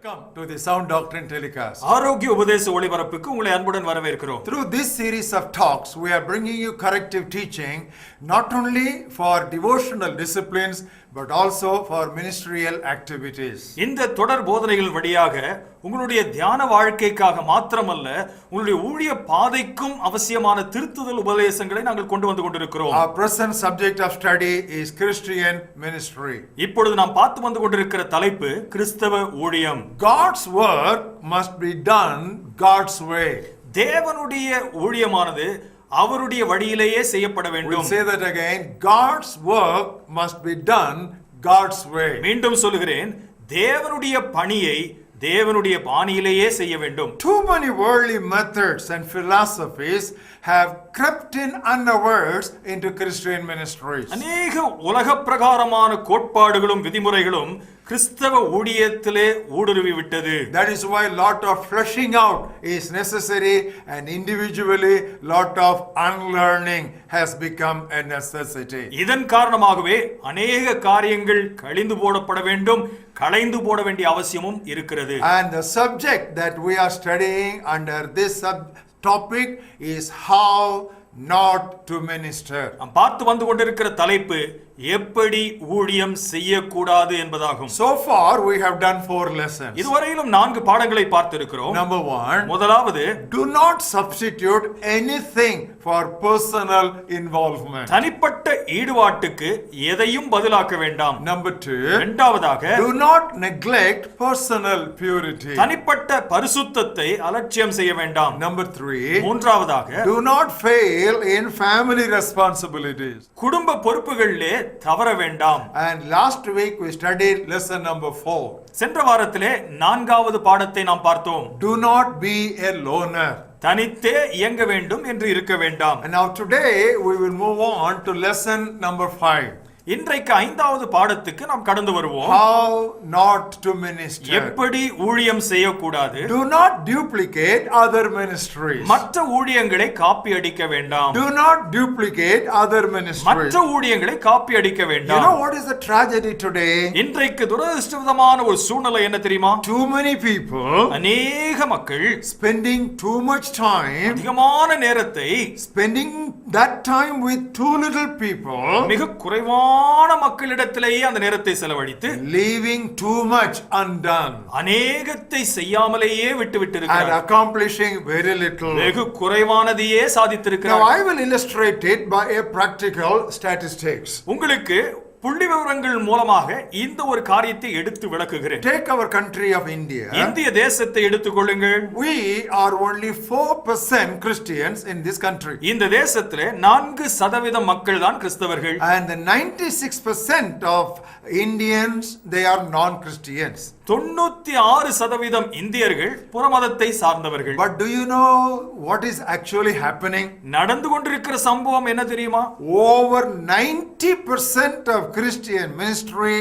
Welcome to the Sound Doctrine Telecast. ஆரோக்கிய உபதேச ஒளிபரப்புக்கு உங்களை அன்புடன் வரவேற்கிறோம். Through this series of talks, we are bringing you corrective teaching not only for devotional disciplines but also for ministerial activities. இந்த தொடர் போதனைகள் வழியாக உங்களுடைய தியான வாழ்க்கைக்காக மாத்திரமல்ல உங்களுடைய ஊழிய பாதைக்கும் அவசியமான திருத்துதல் உபதேசங்களை நாங்கள் கொண்டு வந்து கொண்டிருக்கிறோம். Our present subject of study is Christian ministry. இப்பொழுது நாம் பார்த்து வந்து கொண்டிருக்கிற தலைப்பு கிறிஸ்தவ ஊழியம். God's work must be done God's way. தேவனுடைய ஊழியமானது அவருடைய வழியிலேயே செய்யப்பட வேண்டும். We'll say that again. God's work must be done God's way. மீண்டும் சொல்கிறேன், தேவனுடைய பணியை தேவனுடைய பாணியிலேயே செய்ய வேண்டும். Too many worldly methods and philosophies have crept in unawares into Christian ministries. அநேக உலக பிரகாரமான கோட்பாடுகளும் விதிமுறைகளும் கிறிஸ்தவ ஊழியத்திலே ஊடுருவி விட்டது. That is why lot of fleshing out is necessary and individually lot of unlearning has become a necessity. இதன் காரணமாகவே அநேக காரியங்கள் கழிந்து போடப்பட வேண்டும், களைந்து போட வேண்டிய அவசியமும் இருக்கிறது. And the subject that we are studying under this topic is how not to minister. நாம் பார்த்து வந்து கொண்டிருக்கிற தலைப்பு எப்படி ஊழியம் செய்யக்கூடாது என்பதாகும். So far we have done 4 lessons. இதுவரையிலும் 4 பாடங்களை பார்த்திருக்கிறோம். Number 1, முதலாவது, do not substitute anything for personal involvement. தனிப்பட்ட ஈடுபாட்டுக்கு எதையும் பதிலாக்க வேண்டாம். Number 2, இரண்டாவதாக, do not neglect personal purity. தனிப்பட்ட பரிசுத்தத்தை அலட்சியம் செய்ய வேண்டாம். Number 3, மூன்றாவதாக, do not fail in family responsibilities. குடும்ப பொறுப்புகளிலே தவற வேண்டாம். And last week we studied lesson number 4. சென்ற வாரத்திலே 4வது பாடத்தை நாம் பார்த்தோம். Do not be a loner. தனித்தே இயங்க வேண்டும் என்று இருக்க வேண்டாம். And now today we will move on to lesson number 5. இன்றைக்கு 5வது பாடத்துக்கு நாம் கடந்து வருவோம். How not to minister. எப்படி ஊழியம் செய்யக்கூடாது. Do not duplicate other ministries. மற்ற ஊழியங்களை காப்பி அடிக்க வேண்டாம். Do not duplicate other ministries. மற்ற ஊழியங்களை காப்பி அடிக்க You வேண்டாம். know what is the tragedy today? இன்றைக்கு துரதிர்ஷ்டவசமான ஒரு சூழ்நிலை என்ன தெரியுமா? Too many people அநேக மக்கள் spending too much time, அதிகமான நேரத்தை spending that time with too little people, மிக குறைவான மக்களிடத்திலேயே அந்த நேரத்தை செலவழித்து leaving too much undone, அநேகத்தை செய்யாமலேயே விட்டு விட்டு and இருக்கிறார். accomplishing very little. வெகு குறைவானதையே Now சாதித்திருக்கிறார். I will illustrate it by a practical statistics. உங்களுக்கு புள்ளி விவரங்கள் மூலமாக இந்த ஒரு காரியத்தை எடுத்து விளக்குகிறேன். Take our country of India. இந்திய தேசத்தை எடுத்துக் கொள்ளுங்கள். We are only 4% Christians in this country. இந்த தேசத்திலே 4% மக்கள் தான் கிறிஸ்தவர்கள். And the 96% of Indians, they are non-Christians. 96% இந்தியர்கள் புறமதத்தை சார்ந்தவர்கள். But do you know what is actually happening? நடந்து கொண்டிருக்கிற சம்பவம் என்ன தெரியுமா? Over 90% of Christian ministry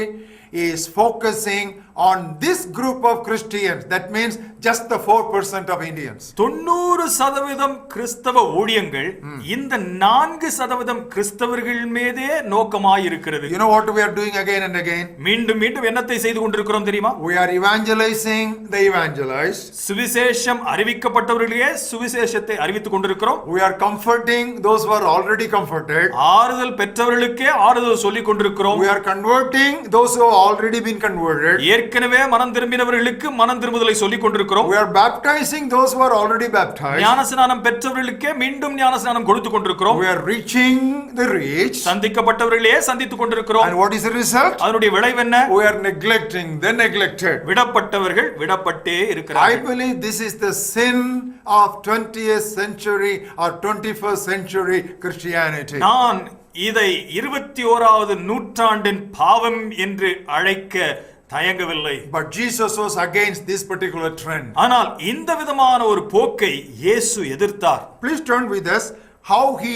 is focusing on this group of Christians. That means just the 4% of Indians. 90% கிறிஸ்தவ ஊழியங்கள் இந்த 4% கிறிஸ்தவர்கள் மீதே நோக்கமாய் இருக்கிறது. You know what we are doing again and again? மீண்டும் மீண்டும் என்னத்தை செய்து கொண்டிருக்கிறோம் தெரியுமா? We are evangelizing the evangelized. சுவிசேஷம் அறிவிக்கப்பட்டவர்களே சுவிசேஷத்தை அறிவித்துக் கொண்டிருக்கிறோம். We are comforting those who are already comforted. ஆறுதல் பெற்றவர்களுக்கே ஆறுதல் சொல்லிக் கொண்டிருக்கிறோம். We are converting those who have already been converted. ஏற்கனவே மனம் திரும்பினவர்களுக்கு மனம் திரும்புதலை சொல்லிக் கொண்டிருக்கிறோம். We are baptizing those who are already baptized. ஞானஸ்நானம் பெற்றவர்களுக்கே மீண்டும் ஞானஸ்நானம் கொடுத்துக் கொண்டிருக்கிறோம். We are reaching the reach. சந்திக்கப்பட்டவர்களே சந்தித்துக் கொண்டிருக்கிறோம். And what is the result? அதனுடைய விளைவு என்ன? We are neglecting the neglected. விடப்பட்டவர்கள் விடப்பட்டே I இருக்கிறார்கள். believe this is the sin of 20th century or 21st century Christianity. நான் இதை 21வது நூற்றாண்டின் பாவம் என்று அழைக்க தயங்கவில்லை. But Jesus was against this particular trend. ஆனால் இந்த விதமான ஒரு போக்கை இயேசு எதிர்த்தார். Please turn with us how he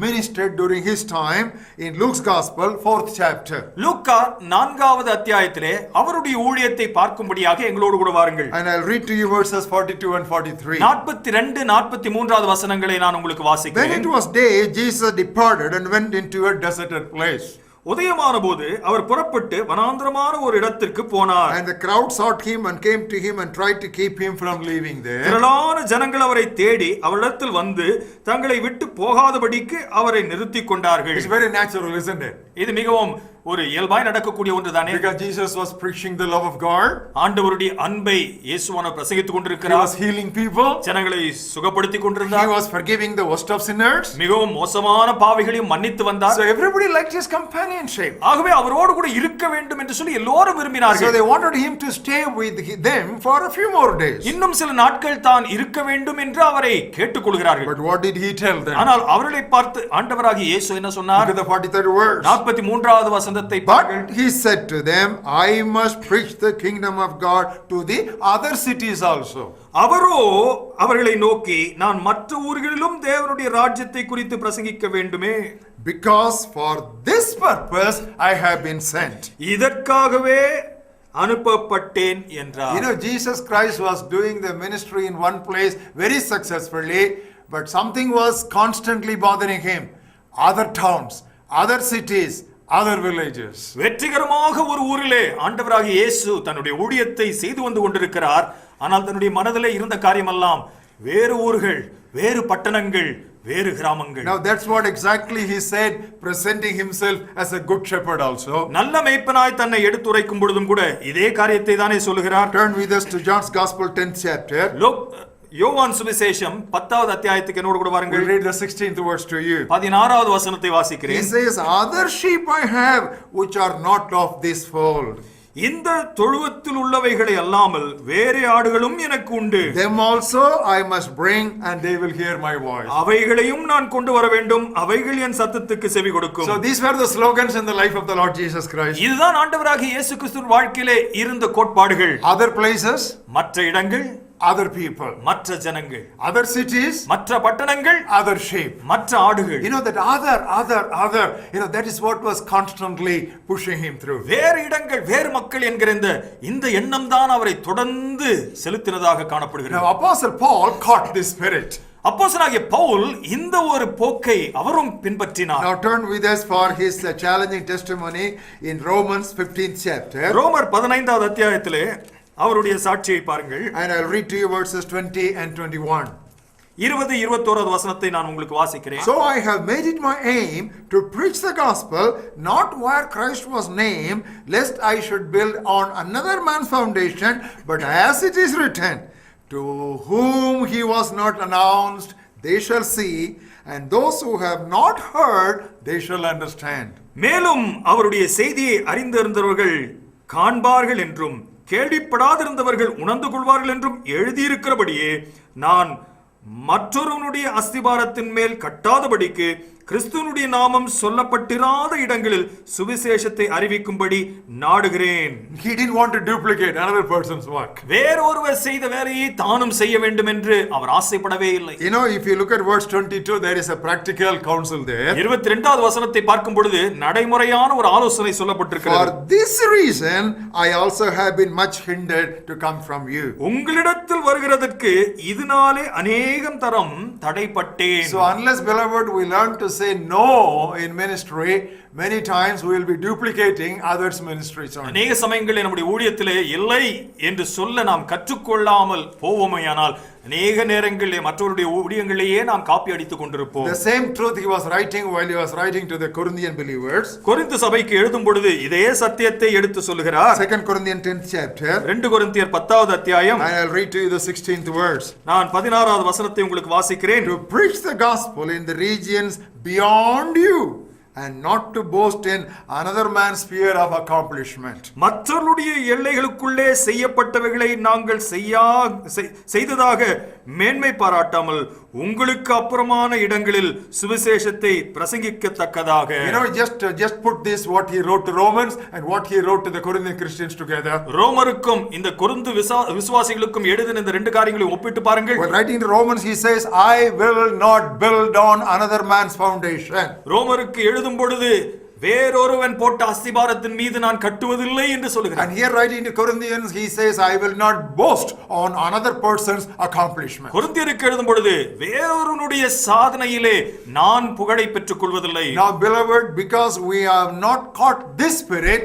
ministered during his time in Luke's Gospel, 4th chapter. லூக்கா 4வது அத்தியாயத்திலே அவருடைய ஊழியத்தை பார்க்கும்படியாக எங்களோடு கூட வாருங்கள். And I'll read to you verses 42 and 43. 42 43வது வசனங்களை நான் உங்களுக்கு When வாசிக்கிறேன். it was day, Jesus departed and went into a deserted place. உதயமான போது அவர் புறப்பட்டு வனாந்தரமான ஒரு இடத்திற்கு போனார். And the crowd sought him and came to him and tried to keep him from leaving there. திரளான ஜனங்கள் அவரை தேடி அவரிடத்தில் வந்து தங்களை விட்டு போகாதபடிக்கு அவரை நிறுத்திக் கொண்டார்கள். It's very natural, isn't it? இது மிகவும் ஒரு இயல்பாய் நடக்கக்கூடிய ஒன்றுதானே. Because Jesus was preaching the love of God. ஆண்டவருடைய அன்பை இயேசுவானவர் பிரசங்கித்துக் He கொண்டிருக்கிறார். was healing people. ஜனங்களை சுகப்படுத்திக் He கொண்டிருந்தார். was forgiving the worst of sinners. மிகவும் மோசமான பாவிகளையும் மன்னித்து வந்தார். So everybody liked his companionship. ஆகவே அவரோடு கூட இருக்க வேண்டும் என்று சொல்லி எல்லோரும் So விரும்பினார்கள். they wanted him to stay with them for a few more days. இன்னும் சில நாட்கள் தான் இருக்க வேண்டும் என்று அவரை கேட்டுக்கொள்கிறார்கள். But what did he tell them? ஆனால் அவர்களை பார்த்து ஆண்டவராகிய இயேசு என்ன சொன்னார்? Look at the 43rd verse. 43வது வசனத்தை பாருங்கள். But he said to them, I must preach the kingdom of God to the other cities also. அவரோ அவர்களை நோக்கி, நான் மற்ற ஊர்களிலும் தேவனுடைய ராஜ்யத்தை குறித்து பிரசங்கிக்க வேண்டுமே. Because for this purpose I have been sent. இதற்காகவே அனுப்பப்பட்டேன் என்றார். You know, Jesus Christ was doing the ministry in one place very successfully, but something was constantly bothering him. Other towns, other cities, other villages. வெற்றிகரமாக ஒரு ஊரிலே ஆண்டவராகிய இயேசு தன்னுடைய ஊழியத்தை செய்து வந்து கொண்டிருக்கிறார். ஆனால் தன்னுடைய மனதிலே இருந்த காரியமெல்லாம் வேறு ஊர்கள், வேறு பட்டணங்கள், வேறு கிராமங்கள். Now that's what exactly he said, presenting himself as a good shepherd also. நல்ல மேய்ப்பனாய் தன்னை எடுத்துரைக்கும் பொழுதும் கூட இதே காரியத்தை தானே சொல்லுகிறார். Turn with us to John's Gospel 10th chapter. யோவான் சுவிசேஷம் 10வது அத்தியாயத்துக்கு என்னோடு கூட வாருங்கள். We'll read the 16th verse to you. 16வது வசனத்தை He வாசிக்கிறேன். says, other sheep I have which are not of this fold. இந்த தொழுவத்தில் உள்ளவைகளை அல்லாமல் வேறு ஆடுகளும் எனக்கு உண்டு. Them also I must bring and they will hear my voice. அவைகளையும் நான் கொண்டு வர வேண்டும், அவைகள் என் சத்தத்துக்கு செவி கொடுக்கும். So these were the slogans in the life of the Lord Jesus Christ. இதுதான் ஆண்டவராகிய இயேசு கிறிஸ்துவின் வாழ்க்கையிலே இருந்த கோட்பாடுகள். Other places, மற்ற இடங்கள், other people. மற்ற ஜனங்கள், Other cities, மற்ற பட்டணங்கள், other sheep. மற்ற ஆடுகள். You know that other, you know, that is what was constantly pushing him through. வேறு இடங்கள், வேறு மக்கள் என்கிற இந்த எண்ணம் தான் அவரை தொடர்ந்து செலுத்தினதாக காணப்படுகிறது. Now Apostle Paul caught this spirit. அப்போஸ்தலனாகிய பவுல் இந்த ஒரு போக்கை அவரும் பின்பற்றினார். Now turn with us for his challenging testimony in Romans 15th chapter. ரோமர் 15வது அத்தியாயத்திலே அவருடைய சாட்சியை பாருங்கள். And I'll read to you verses 20 and 21. 20-21வது வசனத்தை நான் உங்களுக்கு வாசிக்கிறேன். So I have made it my aim to preach the gospel not where Christ was named, lest I should build on another man's foundation, but as it is written, to whom he was not announced, they shall see, and those who have not heard, they shall understand. மேலும் அவருடைய செய்தியை அறிந்திருந்தவர்கள் காண்பார்கள் என்றும் கேள்விப்படாதிருந்தவர்கள் உணர்ந்து கொள்வார்கள் என்றும் எழுதியிருக்கிறபடியே நான் மற்றொருவனுடைய அஸ்திபாரத்தின் மேல் கட்டாதபடிக்கு கிறிஸ்துவனுடைய நாமம் சொல்லப்பட்டிராத இடங்களில் சுவிசேஷத்தை அறிவிக்கும்படி நாடுகிறேன். He didn't want to duplicate another person's work. வேறொருவர் செய்த வேலையை தானும் செய்ய வேண்டும் என்று அவர் ஆசைப்படவே இல்லை. You know, if you look at verse 22, there is a practical counsel there. 22வது வசனத்தை பார்க்கும் பொழுது நடைமுறையான ஒரு ஆலோசனை சொல்லப்பட்டிருக்கிறது. For this reason I also have been much hindered to come from you. உங்களிடத்தில் வருகிறதற்கு இதனாலே அநேகம் தரம் தடைப்பட்டேன். So unless, beloved, we learn to say no in ministry, many times we will be duplicating others' ministries. அநேக சமயங்களில் நம்முடைய ஊழியத்திலே இல்லை என்று சொல்ல நாம் கற்றுக்கொள்ளாமல் போவோமேயானால் அநேக நேரங்களிலே மற்றவருடைய ஊழியங்களையே நாம் காப்பி அடித்துக் கொண்டிருப்போம். The same truth he was writing while he was writing to the Corinthian believers. Corinth சபைக்கு எழுதும் பொழுது இதே சத்தியத்தை எடுத்து சொல்லுகிறார். 2 Corinthians 10th chapter. 2 கொரிந்தியர் 10வது அத்தியாயம். And I'll read to you the 16th verse. நான் 16வது வசனத்தை உங்களுக்கு வாசிக்கிறேன். To preach the gospel in the regions beyond you, and not to boast in another man's sphere of accomplishment. மற்றவருடைய எல்லைகளுக்குள்ளே செய்யப்பட்டவைகளை நாங்கள் செய்ததாக மேன்மை பாராட்டாமல் உங்களுக்கு அப்புறமான இடங்களில் சுவிசேஷத்தை பிரசங்கிக்கத்தக்கதாக. You know, just put this what he wrote to Romans and what he wrote to the Corinthian Christians together. ரோமருக்கும் இந்த Corinth விசுவாசிகளுக்கும் எழுதின இந்த ரெண்டு காரியங்களையும் ஒப்பிட்டு பாருங்கள். When writing to Romans he says, I will not build on another man's foundation. ரோமருக்கு எழுதும் பொழுது வேறொருவன் போட்ட அஸ்திபாரத்தின் மீது நான் கட்டுவதில்லை என்று சொல்கிறார். And here writing to Corinthians he says, I will not boast on another person's accomplishment. கொரிந்தியருக்கு எழுதும் பொழுது வேறொருவனுடைய சாதனையிலே நான் புகழை பெற்றுக் கொள்வதில்லை. Now, beloved, because we have not caught this spirit,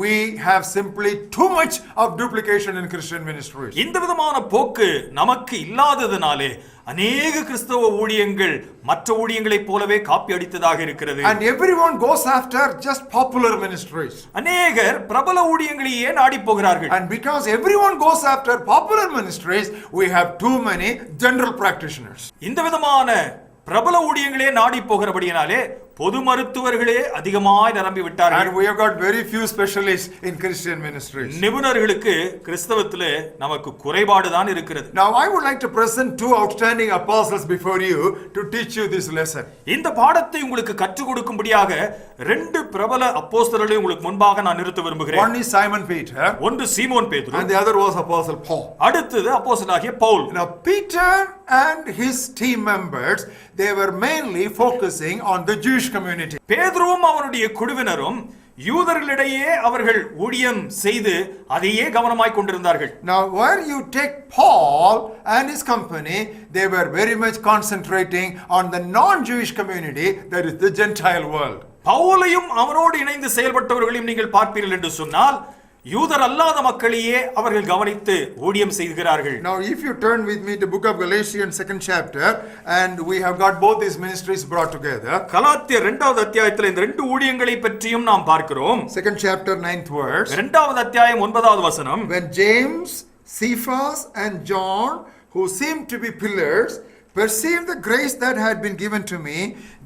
we have simply too much of duplication in Christian ministries. இந்த விதமான போக்கு நமக்கு இல்லாததினாலே அநேக கிறிஸ்தவ ஊழியங்கள் மற்ற ஊழியங்களைப் போலவே காப்பி அடித்ததாக இருக்கிறது. And everyone goes after just popular ministries. அநேகர் பிரபல ஊழியங்களையே நாடி போகிறார்கள். And because everyone goes after popular ministries, we have too many general practitioners. இந்த விதமான பிரபல ஊழியங்களே நாடி போகிறபடியினாலே பொது மருத்துவர்களே அதிகமாய் நிரம்பி விட்டார்கள். And we have got very few specialists in Christian ministries. நிபுணர்களுக்கு கிறிஸ்தவத்திலே நமக்கு குறைபாடு தான் இருக்கிறது. Now I would like to present two outstanding apostles before you to teach you this lesson. இந்த பாடத்தை உங்களுக்கு கற்றுக் கொடுக்கும்படியாக ரெண்டு பிரபல அப்போஸ்தலர்களை உங்களுக்கு முன்பாக நான் நிறுத்த விரும்புகிறேன். One is Simon Peter, ஒன்று சீமோன் பேதுரு, and the other was Apostle Paul. அடுத்தது அப்போஸ்தலனாகிய Pavul. Now Peter and his team members, they were mainly focusing on the Jewish community. பேதுருவும் அவருடைய குழுவினரும் யூதர்களிடையே அவர்கள் ஊழியம் செய்து அதையே கவனமாய் கொண்டிருந்தார்கள். Now where you take Paul and his company, they were very much concentrating on the non-Jewish community, that is the Gentile world. பவுலையும் அவனோடு இணைந்து செயல்பட்டவர்களையும் நீங்கள் பார்ப்பீர்கள் என்று சொன்னால் யூதர் அல்லாத மக்களையே அவர்கள் கவனித்து ஊழியம் செய்கிறார்கள். Now if you turn with me to book of Galatians 2nd chapter, and we have got both these ministries brought together. கலாத்தியர் 2வது அத்தியாயத்தில் இந்த ரெண்டு ஊழியங்களை பற்றியும் நாம் பார்க்கிறோம். 2nd chapter 9th verse. 2வது அத்தியாயம் 9வது வசனம். When James, Cephas and John, who seemed to be pillars, perceived the grace that had been given to me,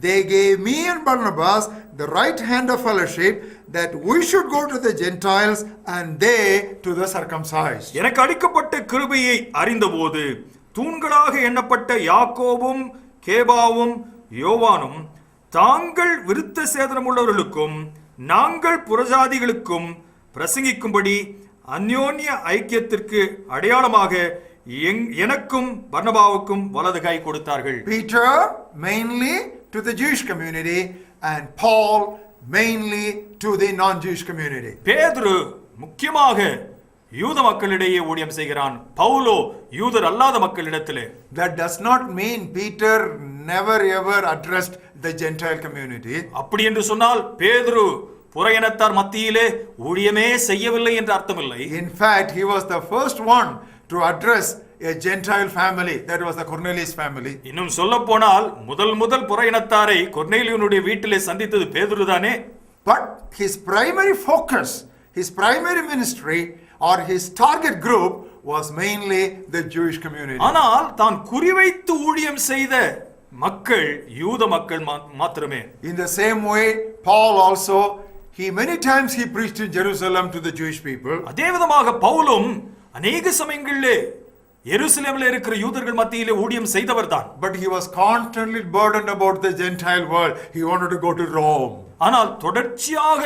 they gave me and Barnabas the right hand of fellowship, that we should go to the Gentiles and they to the circumcised. எனக்கு அளிக்கப்பட்ட கிருபையை அறிந்தபோது தூண்களாக எண்ணப்பட்ட யாக்கோபும் கேபாவும் யோவானும் தாங்கள் விருத்த சேதனமுள்ளவர்களுக்கும் நாங்கள் புறஜாதிகளுக்கும் பிரசங்கிக்கும்படி அந்யோன்ய ஐக்கியத்திற்கு அடையாளமாக எனக்கும் பர்னபாவுக்கும் வலது கை கொடுத்தார்கள். Peter mainly to the Jewish community and Paul mainly to the non-Jewish community. பேதுரு முக்கியமாக யூத மக்களிடையே ஊழியம் செய்கிறான், பவுலோ யூதர் அல்லாத மக்களிடத்திலே. That does not mean Peter never ever addressed the Gentile community. அப்படி என்று சொன்னால் பேதுரு புற இனத்தார் மத்தியிலே ஊழியமே செய்யவில்லை என்று அர்த்தமில்லை. In fact, he was the first one to address a Gentile family, that was the Cornelius family. இன்னும் சொல்ல போனால் முதல் புற இனத்தாரை கொர்நேலியுனுடைய வீட்டிலே சந்தித்தது பேதுரு தானே. But his primary focus, his primary ministry or his target group was mainly the Jewish community. ஆனால் தான் குறிவைத்து ஊழியம் செய்த மக்கள் யூத மக்கள் மாத்திரமே. In the same way, Paul also, many times he preached in Jerusalem to the Jewish people. அதே விதமாக பவுலும் அநேக சமயங்களிலே எருசலேமில் இருக்கிற யூதர்கள் மத்தியிலே ஊழியம் செய்தவர் தான். But he was constantly burdened about the Gentile world. He wanted to go to Rome. ஆனால் தொடர்ச்சியாக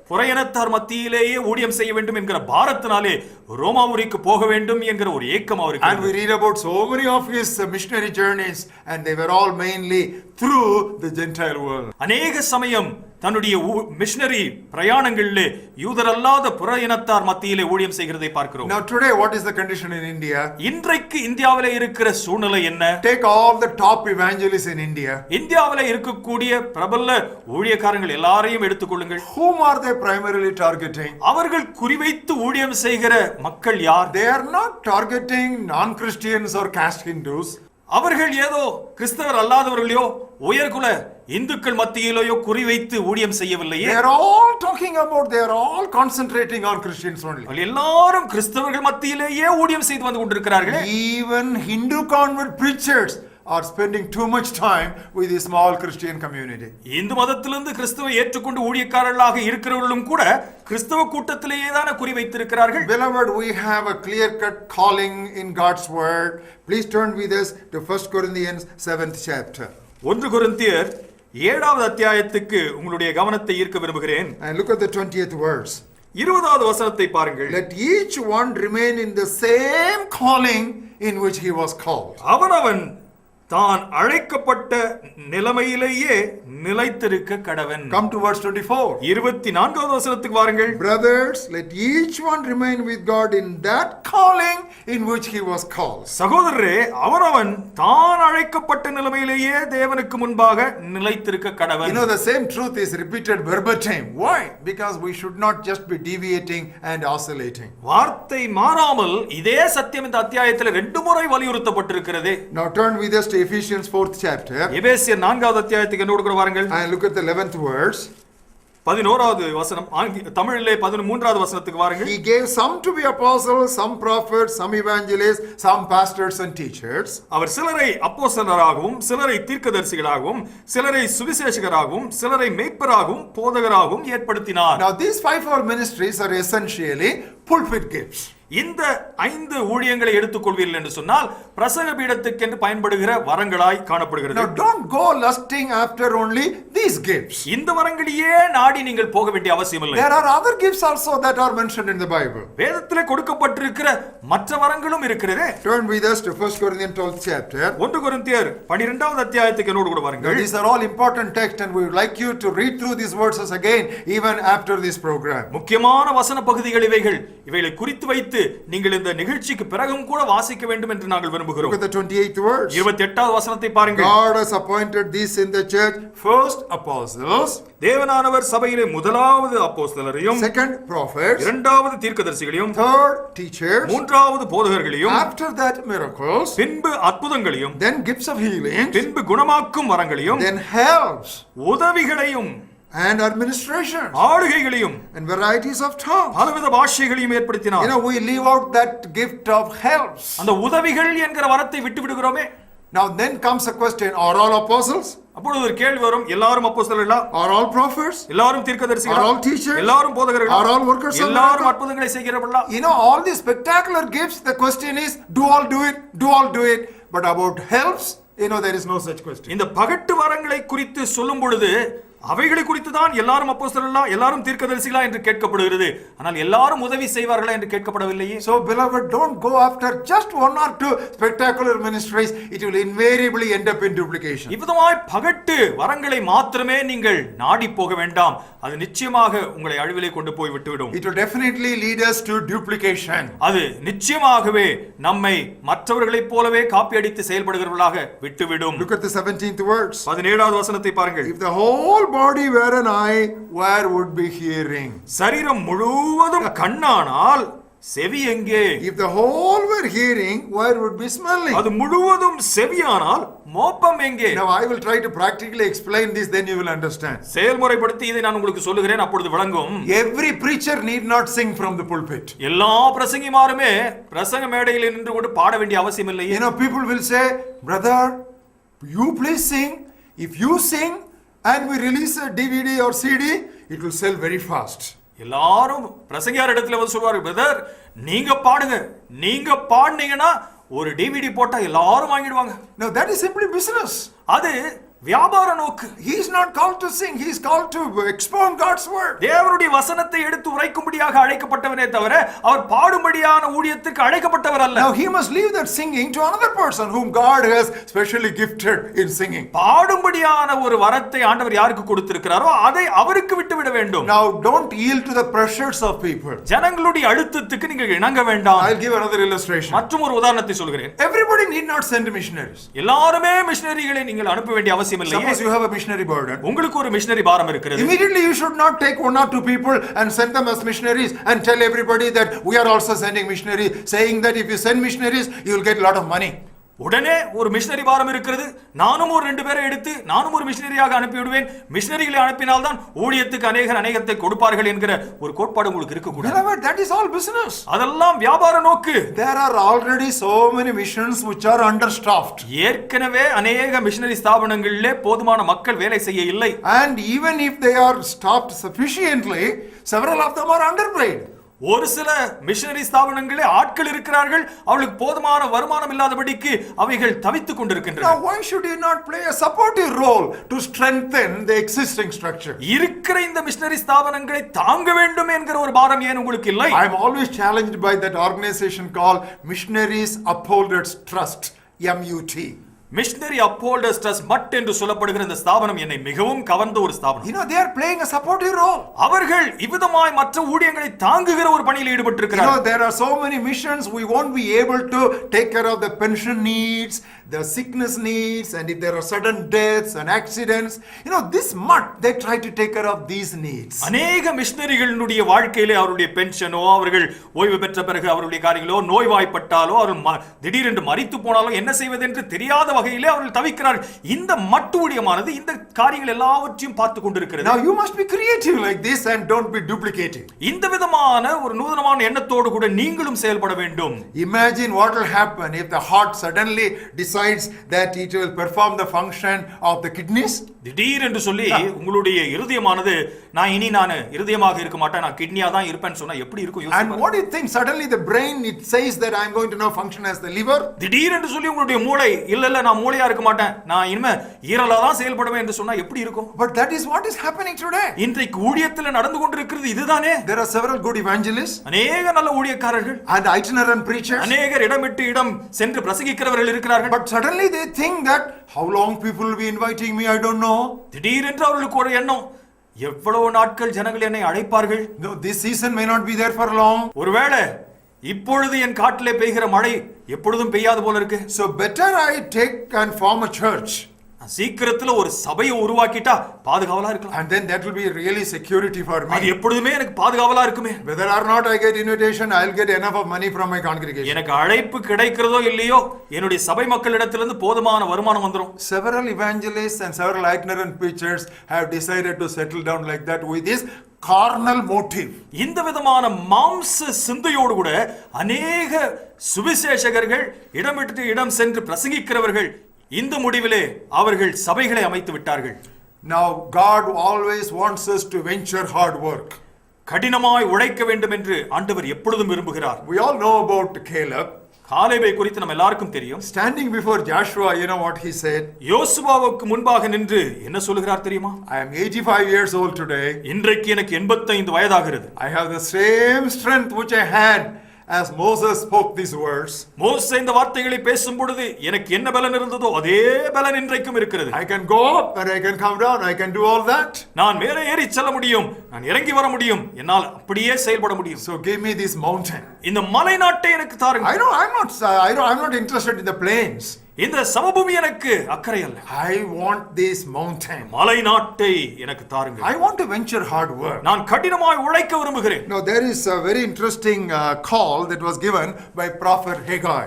புற இனத்தார் மத்தியிலேயே ஊழியம் செய்ய வேண்டும் என்கிற பாரத்தினாலே ரோமாபுரிக்கு போக வேண்டும் என்கிற ஒரு ஏக்கம் அவருக்கு. And we read about so many of his missionary journeys, and they were all mainly through the Gentile world. அநேக சமயம் தன்னுடைய மிஷனரி பிரயாணங்களிலே யூதர் அல்லாத புற இனத்தார் மத்தியிலே ஊழியம் செய்கிறதை பார்க்கிறோம். Now today what is the condition in India? இன்றைக்கு இந்தியாவிலே இருக்கிற சூழ்நிலை என்ன? Take all the top evangelists in India. இந்தியாவிலே இருக்கக்கூடிய பிரபல ஊழியக்காரர்கள் எல்லாரையும் எடுத்துக்கொள்ளுங்கள். Whom are they primarily targeting? அவர்கள் குறிவைத்து ஊழியம் செய்கிற மக்கள் யார்? They are not targeting non-Christians or caste Hindus. அவர்கள் ஏதோ கிறிஸ்தவர் அல்லாதவர்களையோ உயர்குல இந்துக்கள் மத்தியிலேயோ குறிவைத்து ஊழியம் செய்யவில்லையே. They are all talking about, they are all concentrating on Christians only. எல்லாரும் கிறிஸ்தவர்கள் மத்தியிலேயே ஊழியம் செய்து வந்து கொண்டிருக்கிறார்கள். Even Hindu convert preachers are spending too much time with the small Christian community. Hindu மதத்திலிருந்து கிறிஸ்துவை ஏற்றுக்கொண்டு ஊழியக்காரர்களாக இருக்கிறவர்களும் கூட கிறிஸ்தவ கூட்டத்திலேயே தான் குறிவைத்திருக்கிறார்கள். Beloved, we have a clear-cut calling in God's word. Please turn with us to 1 Corinthians 7th chapter. 1 கொரிந்தியர் 7வது அத்தியாயத்துக்கு உங்களுடைய கவனத்தை ஈர்க்க விரும்புகிறேன். And look at the 20th verse. 20வது வசனத்தை பாருங்கள். Let each one remain in the same calling in which he was called. அவனவன் தான் அழைக்கப்பட்ட நிலைமையிலேயே நிலைத்திருக்க கடவன். Come to verse 24. 24வது வசனத்துக்கு வாருங்கள். Brothers, let each one remain with God in that calling in which he was called. சகோதரரே, அவனவன் தான் அழைக்கப்பட்ட நிலைமையிலேயே தேவனுக்கு முன்பாக நிலைத்திருக்க கடவன். You know, the same truth is repeated verbatim. Why? Because we should not just be deviating and oscillating. வார்த்தை மாறாமல் இதே சத்தியம் இந்த அத்தியாயத்தில் 2 முறை வலியுறுத்தப்பட்டிருக்கிறது. Now turn with us to Ephesians 4th chapter. எபேசியர் 4வது அத்தியாயத்துக்கு என்னோடு கூட வாருங்கள். And look at the 11th verse. 11வது வசனம், தமிழிலே 13வது வசனத்துக்கு வாருங்கள். He gave some to be apostles, some prophets, some evangelists, some pastors and teachers. அவர் சிலரை அப்போஸ்தலராகவும், சிலரை தீர்க்கதரிசிகளாகவும், சிலரை சுவிசேஷகராகவும், சிலரை மேய்ப்பராகவும், போதகராகவும் ஏற்படுத்தினார். Now these 5 ministries are essentially pulpit gifts. இந்த 5 ஊழியங்களை எடுத்துக்கொள்வீர்கள் என்று சொன்னால் பிரசங்க பீடத்துக்கென்று பயன்படுகிற வரங்களாய் காணப்படுகிறது. Now don't go lusting after only these gifts. இந்த வரங்களையே நாடி நீங்கள் போக வேண்டிய அவசியமில்லை. There are other gifts also that are mentioned in the Bible. வேதத்திலே கொடுக்கப்பட்டிருக்கிற மற்ற வரங்களும் இருக்கிறது. Turn with us to 1 Corinthians 12th chapter. 1 கொரிந்தியர் 12வது அத்தியாயத்துக்கு என்னோடு கூட வாருங்கள். These are all important texts and we would like you to read through these verses again even after this program. முக்கியமான வசன பகுதிகள் இவைகள். இவைகளை குறித்து வைத்து நீங்கள் இந்த நிகழ்ச்சிக்கு பிறகும் கூட வாசிக்க வேண்டும் என்று நாங்கள் விரும்புகிறோம். Look at the 28th verse. 28வது வசனத்தை பாருங்கள். God has appointed these in the church, first apostles, தேவனானவர் சபையிலே முதலாவது அப்போஸ்தலரையும், second prophets, இரண்டாவது தீர்க்கதரிசிகளையும், third teachers, மூன்றாவது போதகர்களையும், after that miracles, பின்பு அற்புதங்களையும், then gifts of healing, பின்பு குணமாக்கும் வரங்களையும், then helps உதவிகளையும், and administration, ஆளுகைகளையும், and varieties of tongues. பலவித பாஷைகளையும் ஏற்படுத்தினார். You know, we leave out that gift of helps. அந்த உதவிகள் என்கிற வரத்தை விட்டு விடுகிறோமே. Now then comes a question, are all apostles? அப்பொழுது ஒரு கேள்வி வரும், எல்லாரும் அப்போஸ்தலர்களா? Are all prophets? எல்லாரும் தீர்க்கதரிசிகளா? Are all teachers? எல்லாரும் போதகர்களா? Are all workers of எல்லாரும் miracles? அற்புதங்களை செய்கிறவர்களா? You know, all these spectacular gifts, the question is, do all do it? Do all do it? But about helps, you know, there is no such question. இந்த பகட்டு வரங்களை குறித்து சொல்லும் பொழுது அவைகளை குறித்து தான் எல்லாரும் அப்போஸ்தலர்களா, எல்லாரும் தீர்க்கதரிசிகளா என்று கேட்கப்படுகிறது. ஆனால் எல்லாரும் உதவி செய்வார்களா என்று கேட்கப்படவில்லையே. So beloved, don't go after just 1 or 2 spectacular ministries. It will invariably end up in duplication. இவ்விதமாய் பகட்டு வரங்களை மாத்திரமே நீங்கள் நாடி போக வேண்டாம். அது நிச்சயமாக உங்களை அழிவிலே கொண்டு போய் விட்டுவிடும். It will definitely lead us to duplication. அது நிச்சயமாகவே நம்மை மற்றவர்களைப் போலவே காப்பி அடித்து செயல்படுகிறவர்களாக விட்டுவிடும். Look at the 17th verse. 17வது வசனத்தை பாருங்கள். If the whole body were an eye, where would be hearing? சரீரம் முழுவதும் கண்ணானால் செவி எங்கே? If the whole were hearing, where would be smelling? அது முழுவதும் செவியானால் மோப்பம் எங்கே? Now I will try to practically explain this, then you will understand. செயல்முறைப்படுத்தி இதை நான் உங்களுக்கு சொல்லுகிறேன், அப்பொழுது விளங்கும். Every preacher need not sing from the pulpit. எல்லா பிரசங்கிமாருமே பிரசங்க மேடையில் நின்று கொண்டு பாட வேண்டிய அவசியம் இல்லை. You know, people will say, brother, you please sing. If you sing and we release a DVD or CD, it will sell very fast. எல்லாரும் பிரசங்கியார் இடத்துல வந்து சொல்வாரு, பிரதர் நீங்க பாடுங்க, நீங்க பாடுனீங்கன்னா ஒரு டிவிடி போட்டா எல்லாரும் வாங்கிடுவாங்க. Now that is simply business. அது வியாபார நோக்கு. He is not called to sing, he is called to expound God's word. தேவனுடைய வசனத்தை எடுத்து உரைக்கும்படியாக அழைக்கப்பட்டவனே தவிர அவர் பாடும்படியான ஊழியத்திற்கு அழைக்கப்பட்டவர் அல்ல. Now he must leave that singing to another person whom God has specially gifted in singing. பாடும்படியான ஒரு வரத்தை ஆண்டவர் யாருக்கு கொடுத்திருக்கிறாரோ அதை அவருக்கு விட்டுவிட வேண்டும். Now don't yield to the pressures of people. ஜனங்களுடைய அழுத்தத்துக்கு நீங்கள் இணங்க வேண்டாம். I'll give another illustration. மற்றும் ஒரு உதாரணத்தை சொல்கிறேன். Everybody need not send missionaries. எல்லாருமே மிஷனரிகளை நீங்கள் அனுப்ப வேண்டிய அவசியம் இல்லை. Suppose you have a missionary burden. உங்களுக்கு ஒரு மிஷனரி பாரம் இருக்கிறது. Immediately you should not take 1 or 2 people and send them as missionaries and tell everybody that we are also sending missionaries, saying that if you send missionaries you will get a lot of money. உடனே ஒரு missionary பாரம் இருக்கிறது, நானும் ஒரு 2 பேரை எடுத்து நானும் ஒரு மிஷனரியாக அனுப்பி விடுவேன், மிஷனரிகளை அனுப்பினால் தான் ஊழியத்துக்கு அநேகத்தை கொடுப்பார்கள் என்கிற ஒரு கோட்பாடு உங்களுக்கு இருக்க கூடாது. Beloved, that is all business. அதெல்லாம் வியாபார நோக்கு. There are already so many missions which are understaffed. ஏற்கனவே அநேக மிஷனரி ஸ்தாபனங்களிலே போதுமான மக்கள் வேலை செய்ய இல்லை. And even if they are staffed sufficiently, several of them are underpaid. ஒரு சில மிஷனரி ஸ்தாபனங்களே ஆட்கள் இருக்கிறார்கள், அவளுக்கு போதுமான வருமானம் இல்லாதபடிக்கு அவைகள் தவித்துக் கொண்டிருக்கின்றன. Now why should you not play a supportive role to strengthen the existing structure? இருக்கிற இந்த மிஷனரி ஸ்தாபனங்களை தாங்க வேண்டும் என்கிற ஒரு பாரம் ஏன் உங்களுக்கு இல்லை? I am always challenged by that organization called Missionaries Upholders Trust, MUT. Missionary upholders trust MUT என்று சொல்லப்படுகிற இந்த ஸ்தாபனம் என்னை மிகவும் கவர்ந்த ஒரு ஸ்தாபனம். You know, they are playing a supportive role. அவர்கள் இவ்விதமாய் மற்ற ஊழியங்களை தாங்குகிற ஒரு பணியில் You ஈடுபட்டிருக்கிறார்கள். know, there are so many missions, we won't be able to take care of the pension needs, the sickness needs, and if there are sudden deaths and accidents. You know, this mud, they try to take care of these needs. அநேக மிஷனரிகளுடைய வாழ்க்கையிலே அவருடைய பென்ஷனோ, அவர்கள் ஓய்வு பெற்ற பிறகு அவருடைய காரியங்களோ, நோய்வாய்ப்பட்டாலோ, அவர்கள் திடீரென்று மரித்து போனாலோ என்ன செய்வது என்று தெரியாத வகையிலே அவர்கள் தவிக்கிறார்கள். இந்த மட்டு ஊழியமானது இந்த காரியங்கள் எல்லாவற்றையும் பார்த்து கொண்டிருக்கிறது. Now you must be creative like this and don't be duplicating. இந்த விதமான ஒரு நூதனமான எண்ணத்தோடு கூட நீங்களும் செயல்பட வேண்டும். Imagine what will happen if the heart suddenly decides that it will perform the function of the kidneys. திடீர் என்று சொல்லி உங்களுடைய இருதயமானது நான் இருதயமாக இருக்க மாட்டேன், நான் கிட்னியா தான் இருப்பேன்னு சொன்னா எப்படி இருக்கும்? And what do you think? Suddenly the brain, it says that I am going to now function as the liver. திடீர் என்று சொல்லி உங்களுடைய மூளை இல்ல நான் மூளையா இருக்க மாட்டேன், நான் இனிமே ஈரலா தான் செயல்படுவேன் என்று சொன்னா எப்படி இருக்கும்? But that is what is happening today. இன்றைக்கு ஊழியத்தில் நடந்து கொண்டிருக்கிறது இதுதானே. There are several good evangelists, அநேக நல்ல ஊழியக்காரர்கள் and itinerant preachers. அநேகர் இடமிட்டு இடம் சென்று பிரசங்கிக்கிறவர்கள் இருக்கிறார்கள். But suddenly they think that how long people will be inviting me, I don't know. திடீரென்று அவர்களுக்கு ஒரு எண்ணம், எவ்வளவு நாட்கள் ஜனங்கள் என்னை அழைப்பார்கள்? No, this season may not be there for long. ஒருவேளை இப்பொழுது என் காட்டிலே பெய்கிற மழை எப்பொழுதும் பெய்யாது போல இருக்கு. So better I take and form a church. சீக்கிரத்துல ஒரு சபையை உருவாக்கிட்டா பாதுகாவலா இருக்கலாம். And then that will be really security for me. அது எப்பொழுதுமே எனக்கு பாதுகாவலா இருக்குமே. Whether or not I get invitation, I'll get enough of money from my congregation. எனக்கு அழைப்பு கிடைக்கிறதோ இல்லையோ என்னுடைய சபை மக்களிடத்திலிருந்து போதுமான வருமானம் வந்துரும். Several evangelists and several itinerant preachers have decided to settle down like that with this carnal motive. இந்த விதமான மாம்ச சிந்தையோடு கூட அநேக சுவிசேஷகர்கள் இடமிட்டு இடம் சென்று பிரசங்கிக்கிறவர்கள் இந்த முடிவிலே அவர்கள் சபைகளை அமைத்து விட்டார்கள். Now God always wants us to venture hard work. கடினமாய் உழைக்க வேண்டும் என்று ஆண்டவர் எப்பொழுதும் விரும்புகிறார். We all know about Caleb. காலேபை குறித்து நம்ம எல்லாருக்கும் தெரியும். Standing before Joshua, you know what he said? யோசுவாவுக்கு முன்பாக நின்று என்ன சொல்கிறார் தெரியுமா? I am 85 years old today. இன்றைக்கு எனக்கு 85 வயதாகிறது. I have the same strength which I had as Moses spoke these words. மோசே இந்த வார்த்தைகளை பேசும் பொழுது எனக்கு என்ன பலன் இருந்ததோ அதே பலன் இன்றைக்கும் இருக்கிறது. I can go up and I can come down. I can do all that. நான் மேலே ஏறி செல்ல முடியும், நான் இறங்கி வர முடியும், என்னால் அப்படியே செயல்பட முடியும். So give me this mountain. இந்த மலை நாட்டை எனக்கு தாருங்க. I'm not interested in the plains. இந்த சமபூமி எனக்கு அக்கறை அல்ல. I want this mountain. மலை நாட்டை எனக்கு தாருங்க. I want to venture hard work. நான் கடினமாய் உழைக்க விரும்புகிறேன். Now there is a very interesting call that was given by prophet Haggai.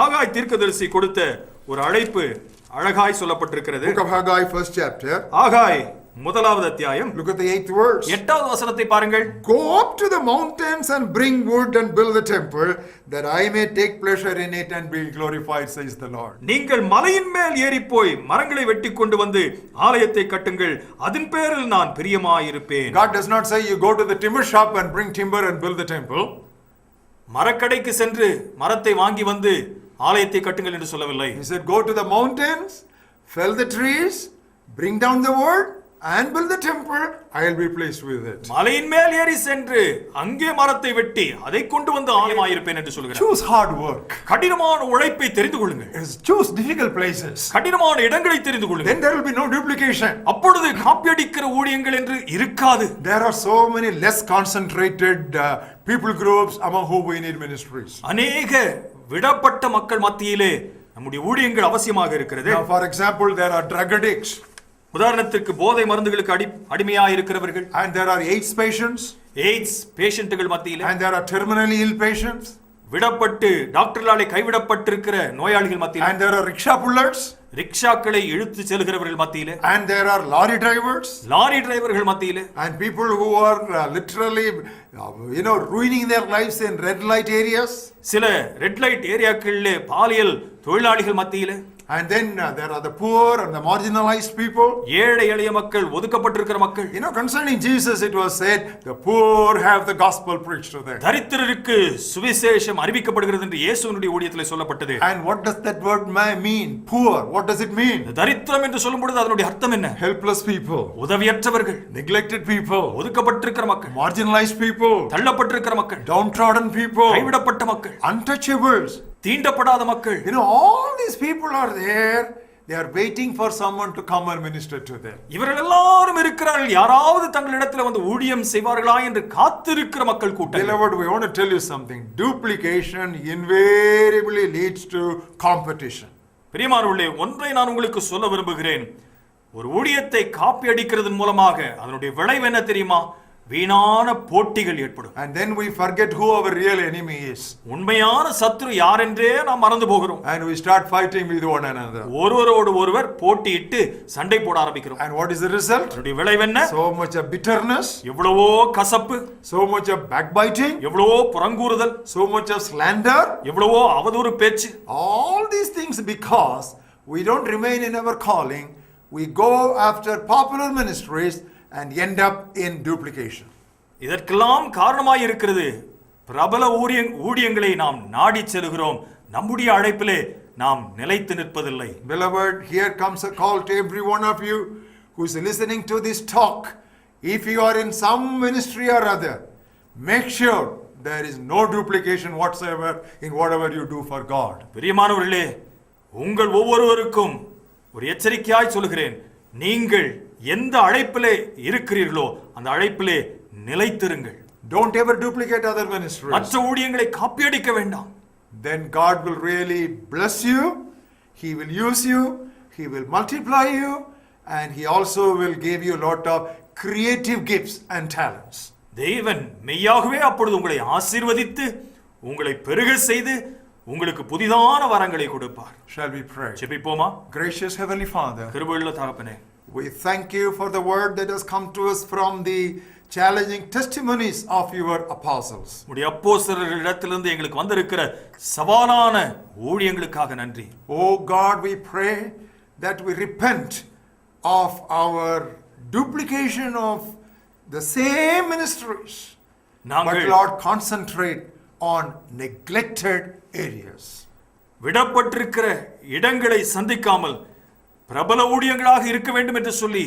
ஆகாய் தீர்க்கதரிசி கொடுத்த ஒரு அழைப்பு அழகாய் சொல்லப்பட்டிருக்கிறது. Book of Haggai, first chapter. ஆகாய் முதலாவது அத்தியாயம். Look at the 8th verse. 8வது வசனத்தை பாருங்கள். Go up to the mountains and bring wood and build the temple, that I may take pleasure in it and be glorified, says the Lord. நீங்கள் மலையின் மேல் ஏறி போய் மரங்களை வெட்டி கொண்டு வந்து ஆலயத்தை கட்டுங்கள், அதன் பேரில் நான் பிரியமாயிருப்பேன். God does not say you go to the timber shop and bring timber and build the temple. மரக்கடைக்கு சென்று மரத்தை வாங்கி வந்து ஆலயத்தை கட்டுங்கள் என்று சொல்லவில்லை. He said go to the mountains, fell the trees, bring down the wood and build the temple, I will be pleased with it. மலையின் மேல் ஏறி சென்று அங்கே மரத்தை வெட்டி அதை கொண்டு வந்து ஆலயமாயிருப்பேன் என்று சொல்கிறார். Choose hard work. கடினமான உழைப்பை தெரிந்து கொள்ளுங்கள். Choose difficult places. கடினமான இடங்களை தெரிந்து கொள்ளுங்கள். Then there will be no duplication. அப்பொழுது காப்பியடிக்கிற ஊழியங்கள் என்று இருக்காது. There are so many less concentrated people groups among whom we need ministries. அநேக விடப்பட்ட மக்கள் மத்தியிலே நம்முடைய ஊழியங்கள் அவசியமாக இருக்கிறது. Now for example, there are drug addicts. உதாரணத்திற்கு போதை மருந்துகளுக்கு அடிமையாக இருக்கிறவர்கள். And there are AIDS patients. AIDS பேஷண்ட்கள் மத்தியிலே. And there are terminally ill patients. விடப்பட்டு டாக்டர்களாலே கைவிடப்பட்டிருக்கிற நோயாளிகள் மத்தியிலே. And there are rickshaw pullers. ரிக்ஷாக்களை இழுத்து செல்கிறவர்கள் மத்தியிலே. And there are lorry drivers. Lorry டிரைவர்கள் மத்தியிலே. And people who are literally ruining their lives in red light areas. சில red light ஏரியாக்களிலே பாலியல் தொழிலாளிகள் மத்தியிலே. And then there are the poor and the marginalized people. ஏழை எளிய மக்கள், ஒதுக்கப்பட்டிருக்கிற மக்கள். Concerning Jesus it was said, the poor have the gospel preached to them. தரித்திரருக்கு சுவிசேஷம் அறிவிக்கப்படுகிறது என்று இயேசுவினுடைய ஊழியத்திலே சொல்லப்பட்டது. And what does that word mean? Poor. What does it mean? தரித்திரம் என்று சொல்லும் பொழுது அதனுடைய அர்த்தம் என்ன? Helpless people. உதவியற்றவர்கள். Neglected people. ஒதுக்கப்பட்டிருக்கிற மக்கள். Marginalized people. தள்ளப்பட்டிருக்கிற மக்கள். Downtrodden people. கைவிடப்பட்ட மக்கள். Untouchables. தீண்டப்படாத மக்கள். All these people are there They are waiting for someone to come and minister to them. இவர்கள் எல்லாரும் இருக்கிறார்கள், யாராவது தங்களிடத்தில் வந்து ஊழியம் செய்வார்களா என்று காத்திருக்கிற மக்கள் கூட்டம். Beloved, we want to tell you something. Duplication invariably leads to competition. பிரியமானவர்களே, ஒன்றை நான் உங்களுக்கு சொல்ல விரும்புகிறேன். ஒரு ஊழியத்தை காப்பி அடிக்கிறதன் மூலமாக அதனுடைய விளைவு என்ன தெரியுமா? வீணான போட்டிகள் ஏற்படும். And then we forget who our real enemy is. உண்மையான சத்துரு யார் என்றே நாம் மறந்து போகிறோம். And we start fighting with one another. ஒருவரோடு ஒருவர் போட்டியிட்டு சண்டை போட ஆரம்பிக்கிறோம். And what is the result? அதனுடைய விளைவு என்ன? So much of bitterness, எவ்வளவோ கசப்பு, so much of backbiting, எவ்வளவோ புறங்கூறுதல், so much of slander. எவ்வளவோ அவதூறு பேச்சு. All these things because we don't remain in our calling. We go after popular ministries and end up in duplication. இதற்கெல்லாம் காரணமாய் இருக்கிறது பிரபல ஊழியங்களை நாம் நாடி செல்கிறோம், நம்முடைய அழைப்பிலே நாம் நிலைத்து நிற்பதில்லை. Beloved, here comes a call to every one of you who is listening to this talk. If you are in some ministry or other, make sure there is no duplication whatsoever in whatever you do for God. பிரியமானவர்களே, உங்கள் ஒவ்வொருவருக்கும் ஒரு எச்சரிக்கையாய் சொல்கிறேன், நீங்கள் எந்த அழைப்பிலே இருக்கிறீர்களோ அந்த அழைப்பிலே நிலைத்திருங்கள். Don't ever duplicate other ministries. மற்ற ஊழியங்களை காப்பியடிக்க வேண்டாம். Then God will really bless you. He will use you. He will multiply you. And He also will give you a lot of creative gifts and talents. தேவன் மெய்யாகவே அப்பொழுது உங்களை ஆசீர்வதித்து உங்களை பெருக செய்து உங்களுக்கு புதிதான வரங்களை கொடுப்பார். Shall we pray? ஜெபிப்போமா? Gracious Heavenly Father, கிருபையுள்ள தகப்பனே, we thank you for the word that has come to us from the challenging testimonies of your apostles. உடைய அப்போஸ்தலர்களிடத்திலிருந்து எங்களுக்கு வந்திருக்கிற சவாலான ஊழியங்களுக்காக நன்றி. Oh God, we pray that we repent of our duplication of the same ministries. But Lord, concentrate on neglected areas. விடப்பட்டிருக்கிற இடங்களை சந்திக்காமல் பிரபல ஊழியங்களாக இருக்க வேண்டும் என்று சொல்லி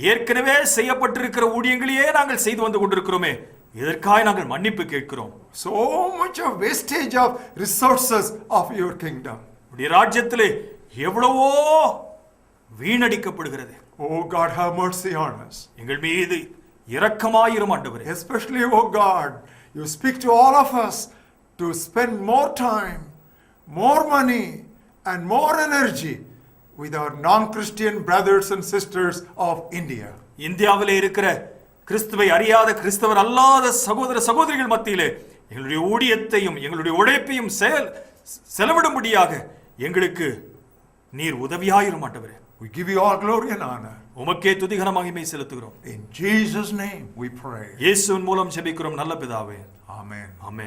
ஏற்கனவே செய்யப்பட்டிருக்கிற ஊழியங்களையே நாங்கள் செய்து வந்து கொண்டிருக்கிறோமே, இதற்காக நாங்கள் மன்னிப்பு கேட்கிறோம். So much of wastage of resources of your kingdom. உடைய ராஜ்யத்திலே எவ்வளவோ வீணடிக்கப்படுகிறது. Oh God, have mercy on us. எங்கள் மீது இரக்கமாயிரும் ஆண்டவரே. Especially, oh God, you speak to all of us to spend more time, more money, and more energy with our non-Christian brothers and sisters of India. இந்தியாவிலே இருக்கிற கிறிஸ்துவை அறியாத கிறிஸ்தவர் அல்லாத சகோதர சகோதரிகள் மத்தியிலே எங்களுடைய ஊழியத்தையும் எங்களுடைய உழைப்பையும் செலவிடும்படியாக எங்களுக்கு நீர் உதவியாயிரும் ஆண்டவரே. We give you all glory and honor. உமக்கே துதிகன மகிமை செலுத்துகிறோம். In Jesus' name we pray. இயேசுவின் மூலம் ஜெபிக்கிறோம் நல்ல பிதாவே. Amen. ஆமென்.